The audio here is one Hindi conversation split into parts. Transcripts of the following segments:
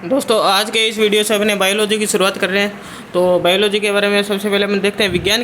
दोस्तों आज के इस वीडियो से अपने बायोलॉजी की शुरुआत कर रहे हैं। तो बायोलॉजी के बारे में सबसे पहले हम देखते हैं विज्ञान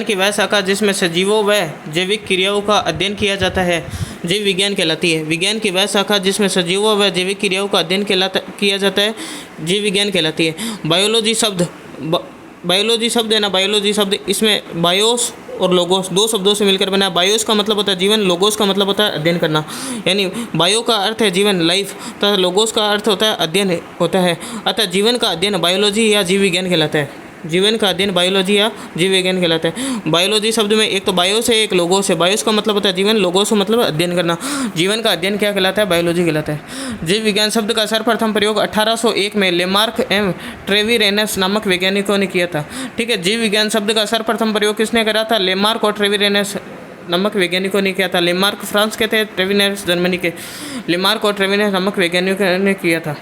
की वह शाखा जिसमें सजीवों व जैविक क्रियाओं का अध्ययन किया जाता है जीव विज्ञान कहलाती है। विज्ञान की वह शाखा जिसमें सजीवों व जैविक क्रियाओं का अध्ययन किया जाता है जीव विज्ञान कहलाती है। बायोलॉजी शब्द है ना, बायोलॉजी शब्द इसमें बायोस और लोगोस दो शब्दों से मिलकर बना। बायोस का मतलब होता है जीवन, लोगोस का मतलब होता है अध्ययन करना। यानी बायो का अर्थ है जीवन, लाइफ, तथा लोगोस का अर्थ होता है अध्ययन होता है। अतः जीवन का अध्ययन बायोलॉजी या जीव विज्ञान कहलाता है। जीवन का अध्ययन बायोलॉजी या जीव विज्ञान कहलाता है। बायोलॉजी शब्द में एक तो बायोस है, एक लोगोस है। बायोस का मतलब होता है जीवन, लोगोस का मतलब अध्ययन करना। जीवन का अध्ययन क्या कहलाता है? बायोलॉजी कहलाता है। जीव विज्ञान शब्द का सर्वप्रथम प्रयोग 1801 में लेमार्क एवं ट्रेविरेनस नामक वैज्ञानिकों ने किया था। ठीक है, जीव विज्ञान शब्द का सर्वप्रथम प्रयोग किसने करा था? लेमार्क और ट्रेविरेनस नामक वैज्ञानिकों ने किया था। लेमार्क फ्रांस के थे, ट्रेविनेस जर्मनी के। लेमार्क और ट्रेविनेस नामक वैज्ञानिकों ने किया था।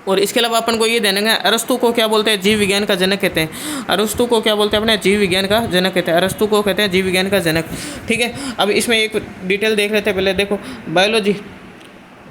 और इसके अलावा अपन को ये देना है, अरस्तु को क्या बोलते हैं? जीव विज्ञान का जनक कहते हैं। अरस्तु को क्या बोलते हैं? अपने जीव विज्ञान का जनक कहते हैं। अरस्तु को कहते हैं जीव विज्ञान का जनक। ठीक है, अब इसमें एक डिटेल देख लेते हैं। पहले देखो, बायोलॉजी,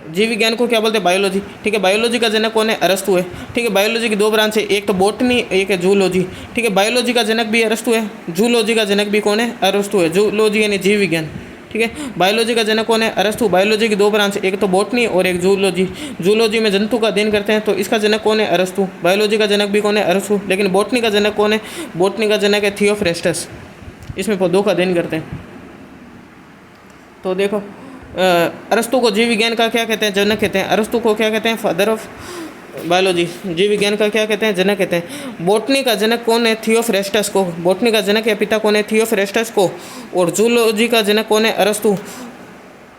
जीव विज्ञान को क्या बोलते हैं? बायोलॉजी। ठीक है, बायोलॉजी का जनक कौन है? अरस्तु है। ठीक है, बायोलॉजी की दो ब्रांच है, एक तो बॉटनी, एक है जूलॉजी। ठीक है, बायोलॉजी का जनक भी अरस्तु है, जूलॉजी का जनक भी कौन है? अरस्तु है। जूलॉजी यानी जीव विज्ञान। ठीक है, बायोलॉजी का जनक कौन है? अरस्तु। बायोलॉजी की दो ब्रांच, एक तो बॉटनी और एक जूलॉजी। जूलॉजी में जंतु का अध्ययन करते हैं, तो इसका जनक कौन है? अरस्तु। बायोलॉजी का जनक भी कौन है? अरस्तु। लेकिन बॉटनी का जनक कौन है? बॉटनी का जनक है थियोफ्रेस्टस। इसमें पौधों का अध्ययन करते हैं। तो देखो, अरस्तु को जीव विज्ञान का क्या कहते हैं? जनक कहते हैं। अरस्तु को क्या कहते हैं? Father of biology. जीव विज्ञान का क्या कहते हैं? जनक कहते हैं। बॉटनी का जनक कौन है? थियोफ्रेस्टस को। बॉटनी का जनक या पिता कौन है? थियोफ्रेस्टस को। और जूलॉजी का जनक कौन है? अरस्तु।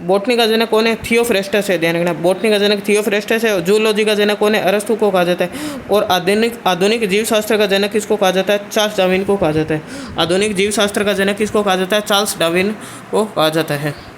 बॉटनी का जनक कौन है? थियोफ्रेस्टस है, ध्यान रखना। बॉटनी का जनक थियोफ्रेस्टस है और जूलॉजी का जनक कौन है? अरस्तु को कहा जाता है। और आधुनिक जीव शास्त्र का जनक किसको कहा जाता है? चार्ल्स डार्विन को कहा जाता है। आधुनिक जीव शास्त्र का जनक किसको कहा जाता है? चार्ल्स डार्विन को कहा जाता है।